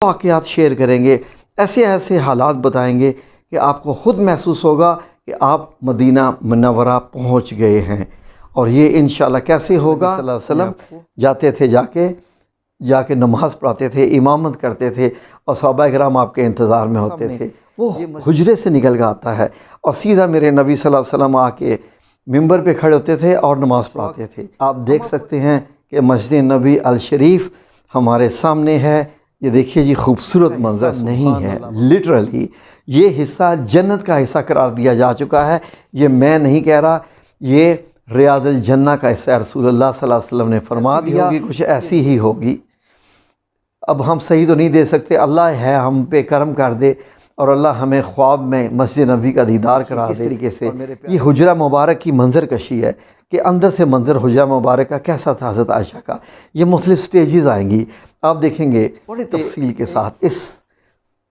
واقعات شیئر کریں گے، ایسے ایسے حالات بتائیں گے کہ آپ کو خود محسوس ہوگا کہ آپ مدینہ منورہ پہنچ گئے ہیں۔ اور یہ انشاءاللہ کیسے ہوگا؟ صلی اللہ علیہ وسلم جاتے تھے، جا کے نماز پڑھاتے تھے، امامت کرتے تھے، اور صحابہ کرام آپ کے انتظار میں ہوتے تھے۔ وہ حجرے سے نکل کے آتا ہے اور سیدھا میرے نبی صلی اللہ علیہ وسلم آ کے ممبر پہ کھڑے ہوتے تھے اور نماز پڑھاتے تھے۔ آپ دیکھ سکتے ہیں کہ مسجد نبی الشریف ہمارے سامنے ہے۔ یہ دیکھیے جی، خوبصورت منظر نہیں ہے، لٹرلی یہ حصہ جنت کا حصہ قرار دیا جا چکا ہے۔ یہ میں نہیں کہہ رہا، یہ ریاض الجنہ کا حصہ رسول اللہ صلی اللہ علیہ وسلم نے فرما دیا کہ کچھ ایسی ہی ہوگی۔ اب ہم صحیح تو نہیں دے سکتے، اللہ ہے ہم پہ کرم کر دے اور اللہ ہمیں خواب میں مسجد نبی کا دیدار کرا دے۔ اس طریقے سے یہ حجرہ مبارک کی منظر کشی ہے کہ اندر سے منظر حجرہ مبارک کا کیسا تھا حضرت عائشہ کا۔ یہ مختلف سٹیجز آئیں گی، آپ دیکھیں گے بڑی تفصیل کے ساتھ اس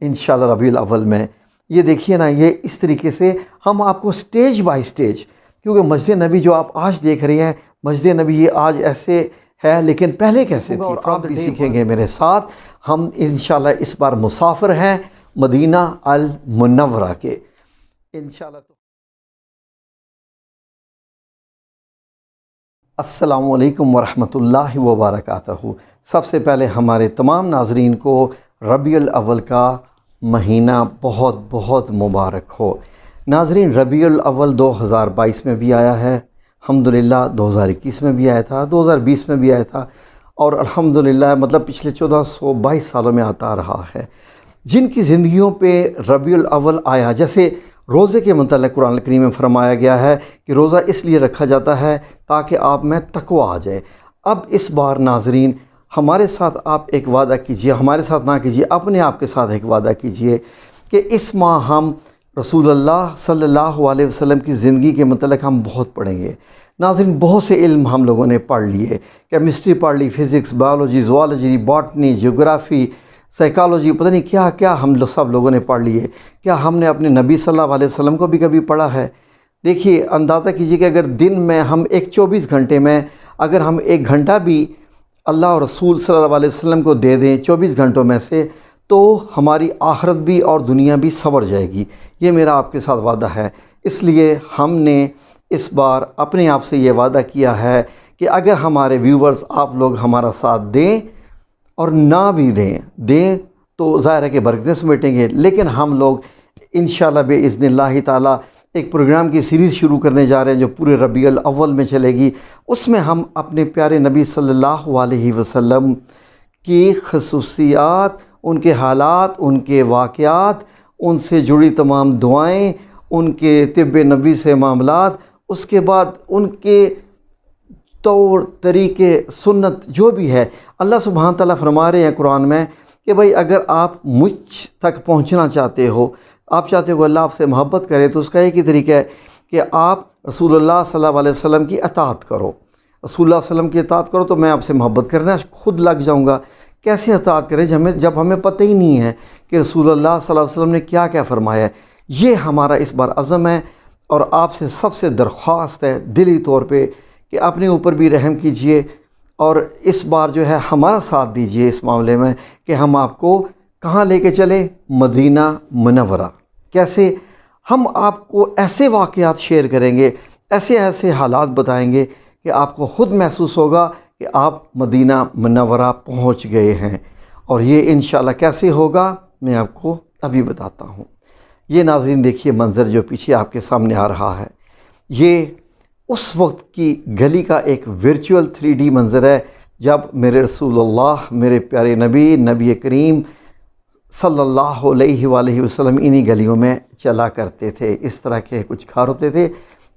انشاءاللہ ربیع الاول میں۔ یہ دیکھیے نا، یہ اس طریقے سے ہم آپ کو سٹیج بائی سٹیج، کیونکہ مسجد نبی جو آپ آج دیکھ رہے ہیں، مسجد نبی یہ آج ایسے ہے لیکن پہلے کیسے تھی، اور آپ بھی سیکھیں گے میرے ساتھ۔ ہم انشاءاللہ اس بار مسافر ہیں مدینہ المنورہ کے انشاءاللہ۔ السلام علیکم ورحمۃ اللہ وبرکاتہ۔ سب سے پہلے ہمارے تمام ناظرین کو ربیع الاول کا مہینہ بہت بہت مبارک ہو۔ ناظرین، ربیع الاول 2022 میں بھی آیا ہے، الحمدللہ 2021 میں بھی آیا تھا، 2020 میں بھی آیا تھا، اور الحمدللہ مطلب پچھلے 1422 سالوں میں آتا رہا ہے۔ جن کی زندگیوں پہ ربیع الاول آیا، جیسے روزے کے متعلق قرآن کریم میں فرمایا گیا ہے کہ روزہ اس لیے رکھا جاتا ہے تاکہ آپ میں تقویٰ آ جائے۔ اب اس بار ناظرین ہمارے ساتھ آپ ایک وعدہ کیجئے، ہمارے ساتھ نہ کیجئے، اپنے آپ کے ساتھ ایک وعدہ کیجئے کہ اس ماہ ہم رسول اللہ صلی اللہ علیہ وسلم کی زندگی کے متعلق ہم بہت پڑھیں گے۔ ناظرین، بہت سے علم ہم لوگوں نے پڑھ لیے، کیمسٹری پڑھ لی، فزکس، بایولوجی، زوالوجی، باٹنی، جغرافی، سائیکالوجی، پتہ نہیں کیا کیا ہم سب لوگوں نے پڑھ لیے۔ کیا ہم نے اپنے نبی صلی اللہ علیہ وسلم کو بھی کبھی پڑھا ہے؟ دیکھیے، اندازہ کیجیے کہ اگر دن میں ہم 24 گھنٹے میں اگر ہم 1 گھنٹہ بھی اللہ اور رسول صلی اللہ علیہ وسلم کو دے دیں 24 گھنٹوں میں سے، تو ہماری آخرت بھی اور دنیا بھی سنور جائے گی۔ یہ میرا آپ کے ساتھ وعدہ ہے۔ اس لیے ہم نے اس بار اپنے آپ سے یہ وعدہ کیا ہے کہ اگر ہمارے ویورز آپ لوگ ہمارا ساتھ دیں اور نہ بھی دیں تو ظاہر ہے کہ برکتیں سمیٹیں گے، لیکن ہم لوگ انشاءاللہ باذن اللہ تعالیٰ ایک پروگرام کی سیریز شروع کرنے جا رہے ہیں جو پورے ربیع الاول میں چلے گی۔ اس میں ہم اپنے پیارے نبی صلی اللہ علیہ وسلم کی خصوصیات، ان کے حالات، ان کے واقعات، ان سے جڑی تمام دعائیں، ان کے طب نبی سے معاملات، اس کے بعد ان کے طور طریقے سنت جو بھی ہے، اللہ سبحانہ تعالیٰ فرما رہے ہیں قرآن میں کہ بھائی اگر آپ مجھ تک پہنچنا چاہتے ہو، آپ چاہتے ہو کہ اللہ آپ سے محبت کرے، تو اس کا ایک ہی طریقہ ہے کہ آپ رسول اللہ صلی اللہ علیہ وسلم کی اطاعت کرو۔ رسول اللہ صلی اللہ علیہ وسلم کی اطاعت کرو تو میں آپ سے محبت کرنا خود لگ جاؤں گا۔ کیسے اطاعت کریں جب ہمیں پتہ ہی نہیں ہے کہ رسول اللہ صلی اللہ علیہ وسلم نے کیا کیا فرمایا ہے۔ یہ ہمارا اس بار عزم ہے، اور آپ سے سب سے درخواست ہے دلی طور پہ کہ اپنے اوپر بھی رحم کیجئے، اور اس بار جو ہے ہمارا ساتھ دیجئے اس معاملے میں کہ ہم آپ کو کہاں لے کے چلیں؟ مدینہ منورہ۔ کیسے؟ ہم آپ کو ایسے واقعات شیئر کریں گے، ایسے ایسے حالات بتائیں گے کہ آپ کو خود محسوس ہوگا کہ آپ مدینہ منورہ پہنچ گئے ہیں۔ اور یہ انشاءاللہ کیسے ہوگا میں آپ کو ابھی بتاتا ہوں۔ یہ ناظرین دیکھیے منظر جو پیچھے آپ کے سامنے آ رہا ہے، یہ اس وقت کی گلی کا ایک ورچوئل 3D منظر ہے جب میرے رسول اللہ، میرے پیارے نبی کریم صلی اللہ علیہ وآلہ وسلم انہی گلیوں میں چلا کرتے تھے۔ اس طرح کے کچھ گھر ہوتے تھے،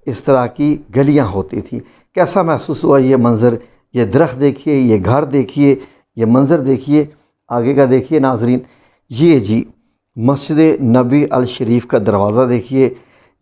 اس طرح کی گلیاں ہوتی تھیں۔ کیسا محسوس ہوا یہ منظر؟ یہ درخت دیکھیے، یہ گھر دیکھیے، یہ منظر دیکھیے، آگے کا دیکھیے ناظرین۔ یہ جی مسجد نبی الشریف کا دروازہ دیکھیے۔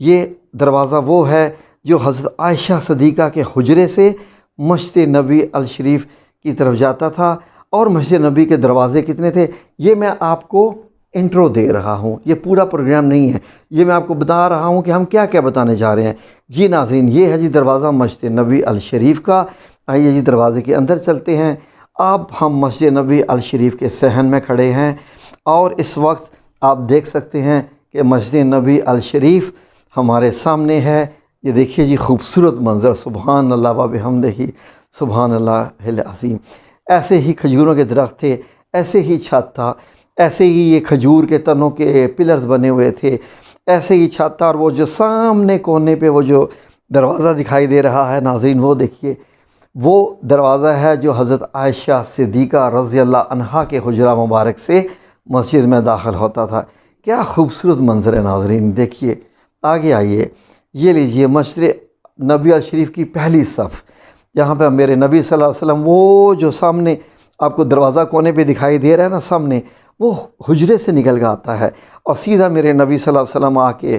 یہ دروازہ وہ ہے جو حضرت عائشہ صدیقہ کے حجرے سے مسجد نبی الشریف کی طرف جاتا تھا۔ اور مسجد نبی کے دروازے کتنے تھے یہ میں آپ کو انٹرو دے رہا ہوں، یہ پورا پروگرام نہیں ہے، یہ میں آپ کو بتا رہا ہوں کہ ہم کیا کیا بتانے جا رہے ہیں۔ جی ناظرین، یہ ہے جی دروازہ مسجد نبی الشریف کا۔ آئیے جی دروازے کے اندر چلتے ہیں۔ اب ہم مسجد نبی الشریف کے صحن میں کھڑے ہیں۔ اور اس وقت آپ دیکھ سکتے ہیں کہ مسجد نبی الشریف ہمارے سامنے ہے۔ یہ دیکھیے جی خوبصورت منظر، سبحان اللہ و بحمدہ، سبحان اللہ العظیم۔ ایسے ہی کھجوروں کے درخت تھے، ایسے ہی چھت تھا، ایسے ہی یہ کھجور کے تنوں کے پلرز بنے ہوئے تھے، ایسے ہی چھت تھا۔ اور وہ جو سامنے کونے پہ وہ جو دروازہ دکھائی دے رہا ہے ناظرین، وہ دیکھیے، وہ دروازہ ہے جو حضرت عائشہ صدیقہ رضی اللہ عنہا کے حجرہ مبارک سے مسجد میں داخل ہوتا تھا۔ کیا خوبصورت منظر ہے ناظرین، دیکھیے آگے آئیے۔ یہ لیجئے مسجد نبی الشریف کی پہلی صف، جہاں پہ میرے نبی صلی اللہ علیہ وسلم، وہ جو سامنے آپ کو دروازہ کونے پہ دکھائی دے رہا ہے نا سامنے، وہ حجرے سے نکل کے آتا ہے اور سیدھا میرے نبی صلی اللہ علیہ وسلم آ کے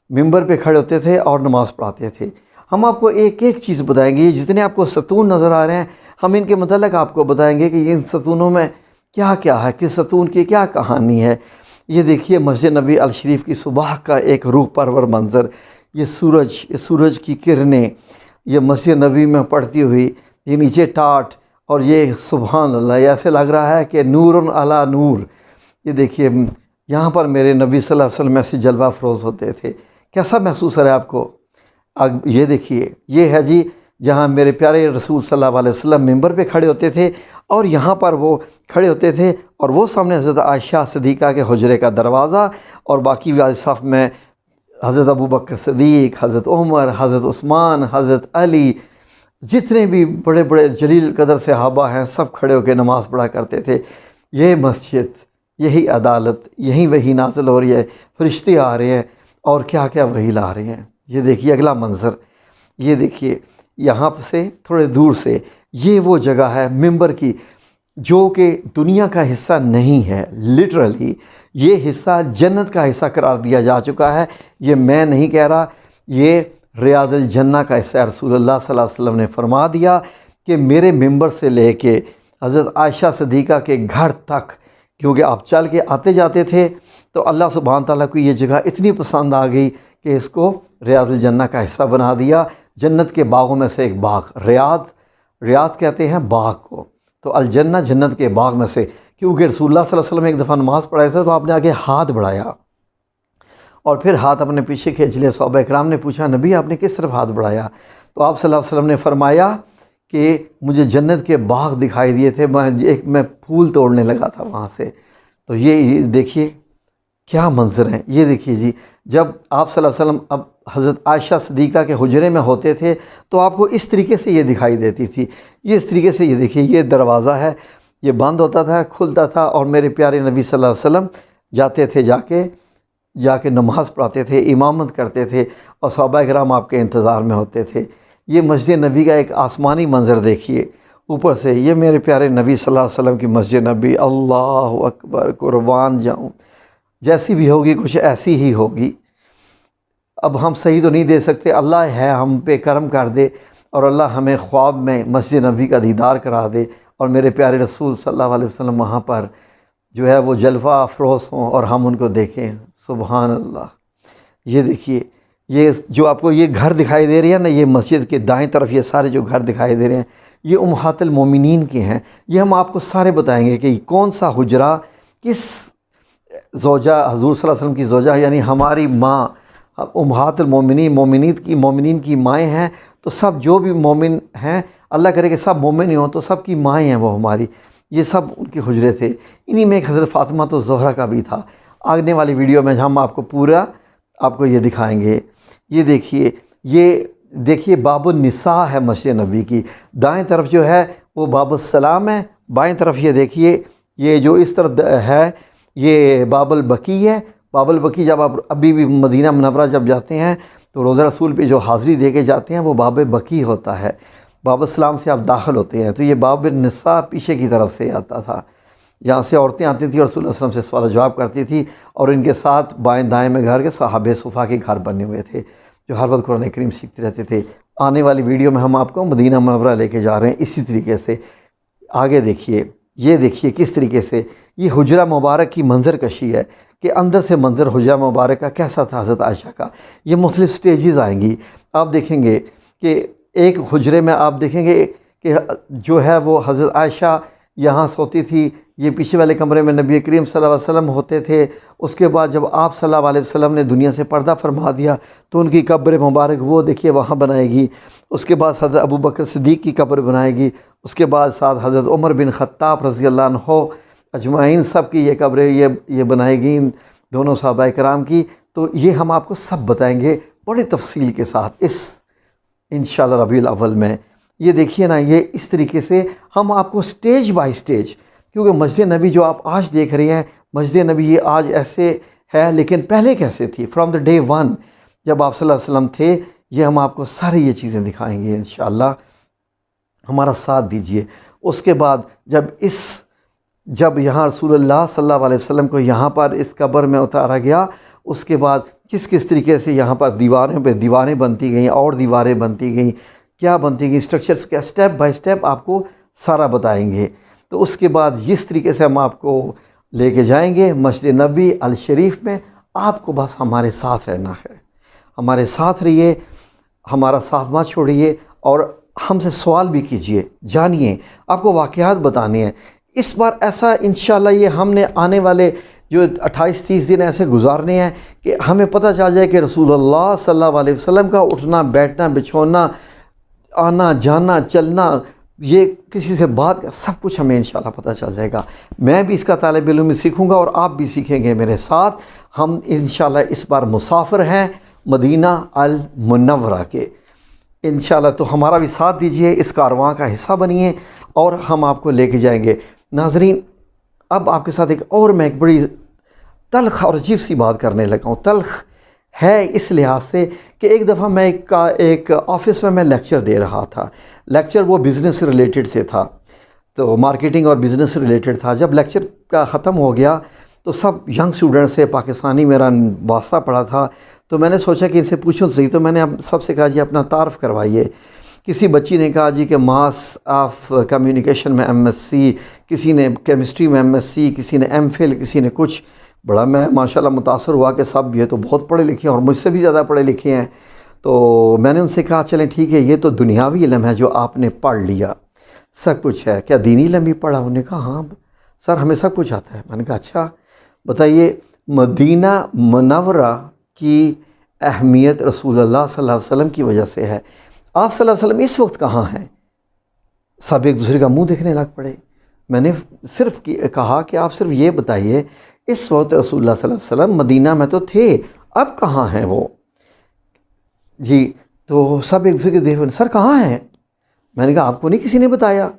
ممبر پہ کھڑے ہوتے تھے اور نماز پڑھاتے تھے۔ ہم آپ کو ایک ایک چیز بتائیں گے، یہ جتنے آپ کو ستون نظر آ رہے ہیں ہم ان کے متعلق آپ کو بتائیں گے کہ ان ستونوں میں کیا کیا ہے، کس ستون کی کیا کہانی ہے۔ یہ دیکھیے مسجد نبی الشریف کی صبح کا ایک روح پرور منظر، یہ سورج کی کرنیں یہ مسجد نبی میں پڑتی ہوئی، یہ نیچے ٹاٹ، اور یہ سبحان اللہ، یہ ایسے لگ رہا ہے کہ نور علی نور۔ یہ دیکھیے یہاں پر میرے نبی صلی اللہ علیہ وسلم ایسے جلوہ افروز ہوتے تھے، کیسا محسوس ہے آپ کو؟ یہ دیکھیے یہ ہے جی جہاں میرے پیارے رسول صلی اللہ علیہ وسلم ممبر پہ کھڑے ہوتے تھے، اور یہاں پر وہ کھڑے ہوتے تھے اور وہ سامنے حضرت عائشہ صدیقہ کے حجرے کا دروازہ، اور باقی والی صف میں حضرت ابوبکر صدیق، حضرت عمر، حضرت عثمان، حضرت علی، جتنے بھی بڑے بڑے جلیل قدر صحابہ ہیں سب کھڑے ہو کے نماز پڑھا کرتے تھے۔ یہ مسجد، یہی عدالت، یہی وحی نازل ہو رہی ہے، فرشتے آ رہے ہیں اور کیا کیا وحی لا رہے ہیں۔ یہ دیکھیے اگلا منظر، یہ دیکھیے یہاں سے تھوڑے دور سے یہ وہ جگہ ہے ممبر کی جو کہ دنیا کا حصہ نہیں ہے، لٹرلی یہ حصہ جنت کا حصہ قرار دیا جا چکا ہے۔ یہ میں نہیں کہہ رہا، یہ ریاض الجنہ کا حصہ رسول اللہ صلی اللہ علیہ وسلم نے فرما دیا کہ میرے ممبر سے لے کے حضرت عائشہ صدیقہ کے گھر تک، کیونکہ آپ چل کے آتے جاتے تھے، تو اللہ سبحانہ تعالیٰ کو یہ جگہ اتنی پسند آ گئی کہ اس کو ریاض الجنہ کا حصہ بنا دیا۔ جنت کے باغوں میں سے ایک باغ، ریاض کہتے ہیں باغ کو، تو الجنہ جنت کے باغ میں سے، کیونکہ رسول اللہ صلی اللہ علیہ وسلم ایک دفعہ نماز پڑھائے تھے تو آپ نے آگے ہاتھ بڑھایا اور پھر ہاتھ اپنے پیچھے کھینچ لیا۔ صحابہ اکرام نے پوچھا نبی آپ نے کس طرف ہاتھ بڑھایا؟ تو آپ صلی اللہ علیہ وسلم نے فرمایا کہ مجھے جنت کے باغ دکھائی دیے تھے، میں پھول توڑنے لگا تھا وہاں سے۔ تو یہ دیکھیے کیا منظر ہیں۔ یہ دیکھیے جی جب آپ صلی اللہ علیہ وسلم اب حضرت عائشہ صدیقہ کے حجرے میں ہوتے تھے تو آپ کو اس طریقے سے یہ دکھائی دیتی تھی، یہ اس طریقے سے۔ یہ دیکھیے یہ دروازہ ہے، یہ بند ہوتا تھا، کھلتا تھا، اور میرے پیارے نبی صلی اللہ علیہ وسلم جاتے تھے، جا کے نماز پڑھاتے تھے، امامت کرتے تھے، اور صحابہ کرام آپ کے انتظار میں ہوتے تھے۔ یہ مسجد نبی کا ایک آسمانی منظر دیکھیے اوپر سے، یہ میرے پیارے نبی صلی اللہ علیہ وسلم کی مسجد نبی، اللہ اکبر، قربان جاؤں، جیسی بھی ہوگی کچھ ایسی ہی ہوگی۔ اب ہم صحیح تو نہیں دے سکتے، اللہ ہے ہم پہ کرم کر دے اور اللہ ہمیں خواب میں مسجد نبی کا دیدار کرا دے، اور میرے پیارے رسول صلی اللہ علیہ وسلم وہاں پر جو ہے وہ جلوہ افروز ہوں اور ہم ان کو دیکھیں۔ سبحان اللہ۔ یہ دیکھیے یہ جو آپ کو یہ گھر دکھائی دے رہی ہے نا، یہ مسجد کے دائیں طرف یہ سارے جو گھر دکھائی دے رہے ہیں یہ امہات المومنین کے ہیں۔ یہ ہم آپ کو سارے بتائیں گے کہ کون سا حجرہ کس زوجہ، حضور صلی اللہ علیہ وسلم کی زوجہ یعنی ہماری ماں، امہات المومنین، مومنین کی مائیں ہیں، تو سب جو بھی مومن ہیں، اللہ کرے کہ سب مومن ہی ہوں، تو سب کی مائیں ہیں وہ ہماری، یہ سب ان کے حجرے تھے۔ انہی میں ایک حضرت فاطمہ تو زہرا کا بھی تھا۔ آگے والی ویڈیو میں ہم آپ کو پورا آپ کو یہ دکھائیں گے۔ یہ دیکھیے باب النساء ہے مسجد نبی کی، دائیں طرف جو ہے وہ باب السلام ہے، بائیں طرف یہ دیکھیے یہ جو اس طرف ہے یہ باب البقی ہے۔ باب البقی جب آپ ابھی بھی مدینہ منورہ جب جاتے ہیں تو روضہ رسول پہ جو حاضری دے کے جاتے ہیں وہ باب بقی ہوتا ہے، باب السلام سے آپ داخل ہوتے ہیں۔ تو یہ باب النساء پیچھے کی طرف سے آتا تھا، یہاں سے عورتیں آتی تھیں اور رسول اللہ صلی اللہ علیہ وسلم سے سوال و جواب کرتی تھی، اور ان کے ساتھ بائیں دائیں میں گھر کے صحابہ صفا کے گھر بنے ہوئے تھے جو ہر وقت قرآن کریم سیکھتے رہتے تھے۔ آنے والی ویڈیو میں ہم آپ کو مدینہ منورہ لے کے جا رہے ہیں اسی طریقے سے۔ آگے دیکھیے، یہ دیکھیے کس طریقے سے یہ حجرہ مبارک کی منظر کشی ہے کہ اندر سے منظر حجرہ مبارک کا کیسا تھا حضرت عائشہ کا۔ یہ مختلف سٹیجز آئیں گی، آپ دیکھیں گے کہ ایک حجرے میں آپ دیکھیں گے کہ جو ہے وہ حضرت عائشہ یہاں سوتی تھی، یہ پیچھے والے کمرے میں نبی کریم صلی اللہ علیہ وسلم ہوتے تھے۔ اس کے بعد جب آپ صلی اللہ علیہ وسلم نے دنیا سے پردہ فرما دیا تو ان کی قبر مبارک وہ دیکھیے وہاں بنائے گی۔ اس کے بعد حضرت ابو بکر صدیق کی قبر بنائے گی۔ اس کے بعد ساتھ حضرت عمر بن خطاب رضی اللہ عنہ اجمعین سب کی یہ قبریں یہ بنائے گی، دونوں صحابہ کرام کی۔ تو یہ ہم آپ کو سب بتائیں گے بڑی تفصیل کے ساتھ اس انشاءاللہ ربیع الاول میں۔ یہ دیکھیے نا، یہ اس طریقے سے ہم آپ کو سٹیج بائی سٹیج، کیونکہ مسجد نبی جو آپ آج دیکھ رہے ہیں، مسجد نبی یہ آج ایسے ہے، لیکن پہلے کیسے تھی، فرام دا ڈے ون جب آپ صلی اللہ علیہ وسلم تھے، یہ ہم آپ کو ساری یہ چیزیں دکھائیں گے انشاءاللہ۔ ہمارا ساتھ دیجئے۔ اس کے بعد جب یہاں رسول اللہ صلی اللہ علیہ وسلم کو یہاں پر اس قبر میں اتارا گیا، اس کے بعد کس طریقے سے یہاں پر دیواروں پہ دیواریں بنتی گئیں اور دیواریں بنتی گئیں، کیا بنتی گئیں، اسٹرکچرز کا اسٹیپ بائی اسٹیپ آپ کو سارا بتائیں گے۔ تو اس کے بعد جس طریقے سے ہم آپ کو لے کے جائیں گے مسجد نبوی الشریف میں، آپ کو بس ہمارے ساتھ رہنا ہے، ہمارے ساتھ رہیے، ہمارا ساتھ مت چھوڑیے، اور ہم سے سوال بھی کیجئے، جانیے، آپ کو واقعات بتانے ہیں۔ اس بار ایسا انشاءاللہ یہ ہم نے آنے والے جو 28-30 دن ایسے گزارنے ہیں کہ ہمیں پتہ چل جائے کہ رسول اللہ صلی اللہ علیہ وسلم کا اٹھنا بیٹھنا بچھونا آنا جانا چلنا، یہ کسی سے بات سب کچھ ہمیں انشاءاللہ پتہ چل جائے گا۔ میں بھی اس کا طالب علم سیکھوں گا اور آپ بھی سیکھیں گے میرے ساتھ۔ ہم انشاءاللہ اس بار مسافر ہیں مدینہ المنورہ کے انشاءاللہ، تو ہمارا بھی ساتھ دیجئے، اس کارواں کا حصہ بنیے اور ہم آپ کو لے کے جائیں گے۔ ناظرین، اب آپ کے ساتھ میں ایک بڑی تلخ اور عجیب سی بات کرنے لگا ہوں۔ تلخ ہے اس لحاظ سے کہ ایک دفعہ میں ایک آفس میں لیکچر دے رہا تھا۔ لیکچر وہ بزنس سے ریلیٹڈ سے تھا، تو مارکیٹنگ اور بزنس سے ریلیٹڈ تھا۔ جب لیکچر کا ختم ہو گیا تو سب ینگ اسٹوڈنٹ سے پاکستانی میرا واسطہ پڑا تھا، تو میں نے سوچا کہ ان سے پوچھوں تو صحیح، تو میں نے سب سے کہا جی اپنا تعارف کروائیے۔ کسی بچی نے کہا جی کہ ماس آف کمیونیکیشن میں MSc، کسی نے کیمسٹری میں MSc، کسی نے MPhil، کسی نے کچھ۔ بڑا میں ماشاءاللہ متاثر ہوا کہ سب یہ تو بہت پڑھے لکھے ہیں اور مجھ سے بھی زیادہ پڑھے لکھے ہیں۔ تو میں نے ان سے کہا چلیں ٹھیک ہے، یہ تو دنیاوی علم ہے جو آپ نے پڑھ لیا، سب کچھ ہے، کیا دینی علم بھی پڑھا؟ انہوں نے کہا ہاں سر ہمیں سب کچھ آتا ہے۔ میں نے کہا اچھا بتائیے، مدینہ منورہ کی اہمیت رسول اللہ صلی اللہ علیہ وسلم کی وجہ سے ہے۔ آپ صلی اللہ علیہ وسلم اس وقت کہاں ہیں؟ سب ایک دوسرے کا منہ دیکھنے لگ پڑے۔ میں نے صرف کہا کہ آپ صرف یہ بتائیے اس وقت رسول اللہ صلی اللہ علیہ وسلم مدینہ میں تو تھے، اب کہاں ہیں وہ؟ جی تو سب ایک دوسرے کے دیکھ، سر کہاں ہیں؟ میں نے کہا آپ کو نہیں کسی نے بتایا؟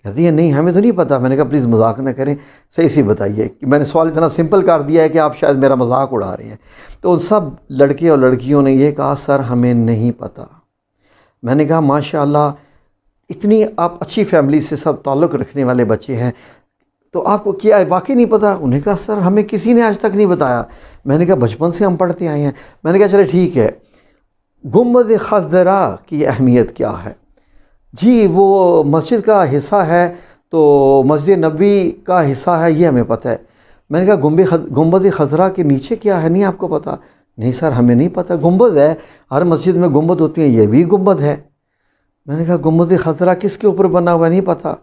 کہتی ہے نہیں ہمیں تو نہیں پتہ۔ میں نے کہا پلیز مذاق نہ کریں، صحیح سی بتائیے، کہ میں نے سوال اتنا سمپل کر دیا ہے کہ آپ شاید میرا مذاق اڑا رہے ہیں۔ تو ان سب لڑکے اور لڑکیوں نے یہ کہا سر ہمیں نہیں پتہ۔ میں نے کہا ماشاءاللہ اتنی آپ اچھی فیملی سے سب تعلق رکھنے والے بچے ہیں، تو آپ کو کیا واقعی نہیں پتہ؟ انہوں نے کہا سر ہمیں کسی نے آج تک نہیں بتایا۔ میں نے کہا بچپن سے ہم پڑھتے آئے ہیں۔ میں نے کہا چلے ٹھیک ہے، گنبد خضرا کی اہمیت کیا ہے؟ جی وہ مسجد کا حصہ ہے، تو مسجد نبوی کا حصہ ہے، یہ ہمیں پتہ ہے۔ میں نے کہا گنبد خضرا کے نیچے کیا ہے، نہیں آپ کو پتہ؟ نہیں سر ہمیں نہیں پتہ، گنبد ہے، ہر مسجد میں گنبد ہوتی ہیں، یہ بھی گنبد ہے۔ میں نے کہا گنبد خضرا کس کے اوپر بنا ہوا ہے، نہیں پتہ؟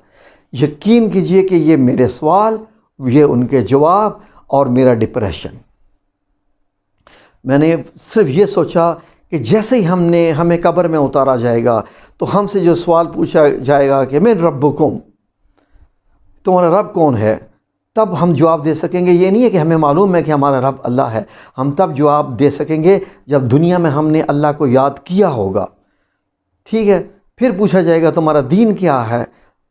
یقین کیجئے کہ یہ میرے سوال، یہ ان کے جواب اور میرا ڈپریشن۔ میں نے صرف یہ سوچا کہ جیسے ہی ہمیں قبر میں اتارا جائے گا تو ہم سے جو سوال پوچھا جائے گا کہ من ربکم، تمہارا رب کون ہے، تب ہم جواب دے سکیں گے۔ یہ نہیں ہے کہ ہمیں معلوم ہے کہ ہمارا رب اللہ ہے، ہم تب جواب دے سکیں گے جب دنیا میں ہم نے اللہ کو یاد کیا ہوگا۔ ٹھیک ہے، پھر پوچھا جائے گا تمہارا دین کیا ہے،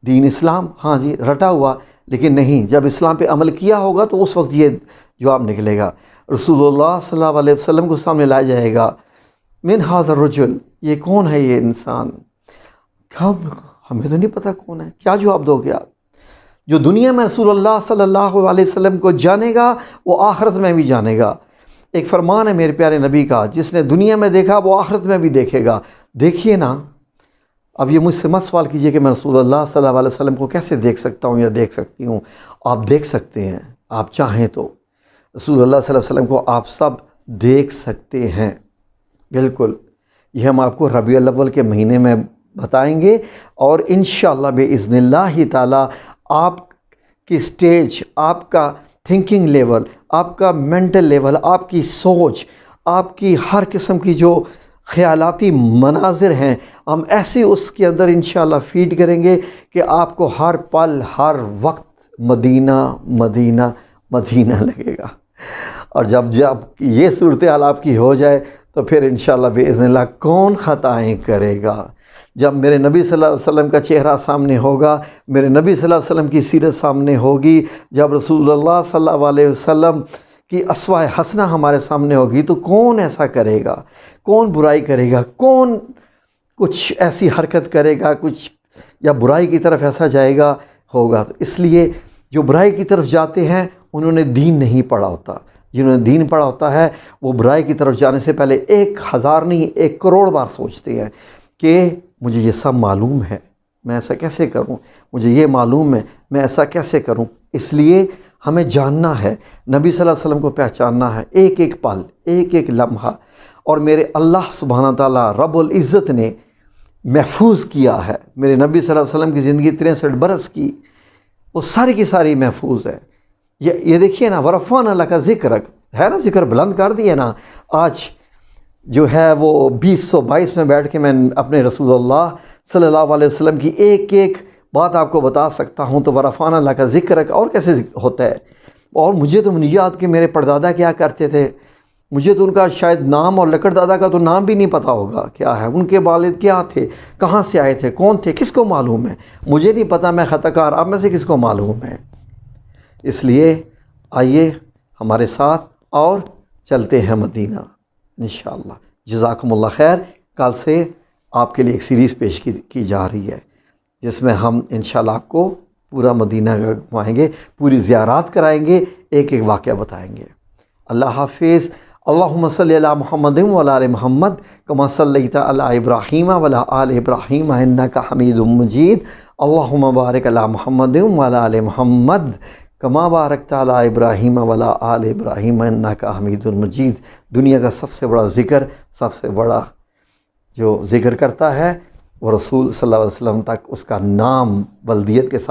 دین اسلام، ہاں جی رٹا ہوا، لیکن نہیں، جب اسلام پہ عمل کیا ہوگا تو اس وقت یہ جواب نکلے گا۔ رسول اللہ صلی اللہ علیہ وسلم کو سامنے لایا جائے گا، من ھذا الرجل، یہ کون ہے یہ انسان؟ ہمیں تو نہیں پتہ کون ہے، کیا جواب دو گے آپ؟ جو دنیا میں رسول اللہ صلی اللہ علیہ وسلم کو جانے گا وہ آخرت میں بھی جانے گا۔ ایک فرمان ہے میرے پیارے نبی کا، جس نے دنیا میں دیکھا وہ آخرت میں بھی دیکھے گا۔ دیکھیے نا، اب یہ مجھ سے مت سوال کیجئے کہ میں رسول اللہ صلی اللہ علیہ وسلم کو کیسے دیکھ سکتا ہوں یا دیکھ سکتی ہوں۔ آپ دیکھ سکتے ہیں، آپ چاہیں تو رسول اللہ صلی اللہ علیہ وسلم کو آپ سب دیکھ سکتے ہیں، بالکل۔ یہ ہم آپ کو ربیع الاول کے مہینے میں بتائیں گے، اور انشاءاللہ باذن اللہ تعالی آپ کی سٹیج، آپ کا تھنکنگ لیول، آپ کا مینٹل لیول، آپ کی سوچ، آپ کی ہر قسم کی جو خیالاتی مناظر ہیں، ہم ایسے اس کے اندر انشاءاللہ فیڈ کریں گے کہ آپ کو ہر پل ہر وقت مدینہ مدینہ مدینہ لگے گا۔ اور جب یہ صورتحال آپ کی ہو جائے تو پھر انشاءاللہ باذن اللہ کون خطائیں کرے گا؟ جب میرے نبی صلی اللہ علیہ وسلم کا چہرہ سامنے ہوگا، میرے نبی صلی اللہ علیہ وسلم کی سیرت سامنے ہوگی، جب رسول اللہ صلی اللہ علیہ وسلم کی اسوہ حسنہ ہمارے سامنے ہوگی، تو کون ایسا کرے گا؟ کون برائی کرے گا؟ کون کچھ ایسی حرکت کرے گا، کچھ یا برائی کی طرف ایسا جائے گا ہوگا؟ تو اس لیے جو برائی کی طرف جاتے ہیں انہوں نے دین نہیں پڑھا ہوتا، جنہوں نے دین پڑھا ہوتا ہے وہ برائی کی طرف جانے سے پہلے 1000 نہیں 1 کروڑ بار سوچتے ہیں کہ مجھے یہ سب معلوم ہے، میں ایسا کیسے کروں؟ مجھے یہ معلوم ہے، میں ایسا کیسے کروں؟ اس لیے ہمیں جاننا ہے، نبی صلی اللہ علیہ وسلم کو پہچاننا ہے، ایک ایک پل، ایک ایک لمحہ۔ اور میرے اللہ سبحانہ تعالیٰ رب العزت نے محفوظ کیا ہے میرے نبی صلی اللہ علیہ وسلم کی زندگی 63 برس کی، وہ ساری کی ساری محفوظ ہے۔ یہ دیکھیے نا، ورفعنا لک ذکرک ہے نا، ذکر بلند کر دیا نا۔ آج جو ہے وہ 2022 میں بیٹھ کے میں اپنے رسول اللہ صلی اللہ علیہ وسلم کی ایک ایک بات آپ کو بتا سکتا ہوں، تو ورفعنا لک ذکرک اور کیسے ہوتا ہے؟ اور مجھے تو نہیں یاد کہ میرے پردادا کیا کرتے تھے، مجھے تو ان کا شاید نام اور لکڑ دادا کا تو نام بھی نہیں پتہ ہوگا کیا ہے، ان کے والد کیا تھے، کہاں سے آئے تھے، کون تھے، کس کو معلوم ہے؟ مجھے نہیں پتہ، میں خطا کار، آپ میں سے کس کو معلوم ہے؟ اس لیے آئیے ہمارے ساتھ اور چلتے ہیں مدینہ انشاءاللہ۔ جزاکم اللہ خیر۔ کل سے آپ کے لیے ایک سیریز پیش کی جا رہی ہے جس میں ہم انشاءاللہ آپ کو پورا مدینہ گھمائیں گے، پوری زیارات کرائیں گے، ایک ایک واقعہ بتائیں گے۔ اللہ حافظ۔ اللہم صلی علی محمد وعلی آل محمد کما صلیت علی ابراہیم وعلی آل ابراہیم انک حمید مجید۔ اللہم بارک علی محمد وعلی آل محمد کما بارکت علی ابراہیم وعلی آل ابراہیم انک حمید مجید۔ دنیا کا سب سے بڑا ذکر، سب سے بڑا جو ذکر کرتا ہے وہ رسول صلی اللہ علیہ وسلم تک اس کا نام بلدیت کے ساتھ